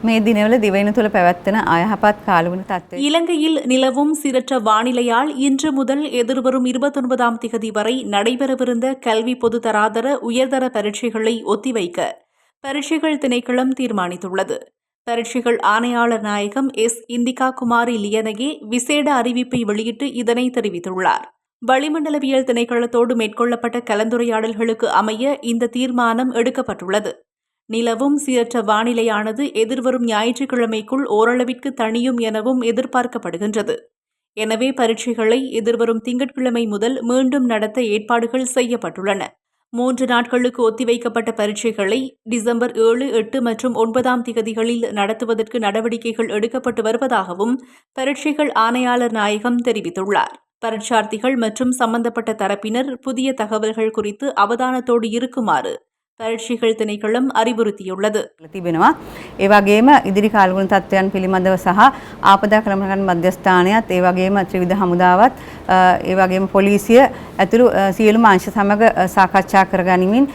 මේ දිනවල දිවයින තුළ පැවැත්වෙන අයහපත් කාලවන තත්ත්වය. இலங்கையில் நிலவும் சீரற்ற வானிலையால் இன்று முதல் எதிர்வரும் 29ஆம் திகதி வரை நடைபெறவிருந்த கல்வி பொதுதராதர உயர்தர பரீட்சைகளை ஒத்திவைக்க பரீட்சைகள் திணைக்களம் தீர்மானித்துள்ளது. பரீட்சைகள் ஆணையாளர் நாயகம் எஸ். இந்திகா குமாரி லியனகே விசேட அறிவிப்பை வெளியிட்டு இதனை தெரிவித்துள்ளார். வளிமண்டலவியல் திணைக்களத்தோடு மேற்கொள்ளப்பட்ட கலந்துரையாடல்களுக்கு அமைய இந்த தீர்மானம் எடுக்கப்பட்டுள்ளது. நிலவும் சீரற்ற வானிலையானது எதிர்வரும் ஞாயிற்றுக்கிழமைக்குள் ஓரளவிற்கு தணியும் எனவும் எதிர்பார்க்கப்படுகின்றது. எனவே பரீட்சைகளை எதிர்வரும் திங்கட்கிழமை முதல் மீண்டும் நடத்த ஏற்பாடுகள் செய்யப்பட்டுள்ளன. 3 நாட்களுக்கு ஒத்திவைக்கப்பட்ட பரீட்சைகளை டிசம்பர் 7, 8 மற்றும் 9ஆம் திகதிகளில் நடத்துவதற்கு நடவடிக்கைகள் எடுக்கப்பட்டு வருவதாகவும் பரீட்சைகள் ஆணையாளர் நாயகம் தெரிவித்துள்ளார். பரீட்சார்த்திகள் மற்றும் சம்பந்தப்பட்ட தரப்பினர் புதிய தகவல்கள் குறித்து அவதானத்தோடு இருக்குமாறு பரீட்சைகள் திணைக்களம் அறிவுறுத்தியுள்ளது. තිබෙනවා. ඒ වගේම ඉදිරි කාලගුණ තත්ත්වයන් පිළිබඳව සහ ආපදා ක්‍රමකරන මධ්‍යස්ථානයත් ඒ වගේම ත්‍රිවිධ හමුදාවත් ඒ වගේම පොලිසිය ඇතුළු සියලුම අංශ සමග සාකච්ඡා කරගනිමින්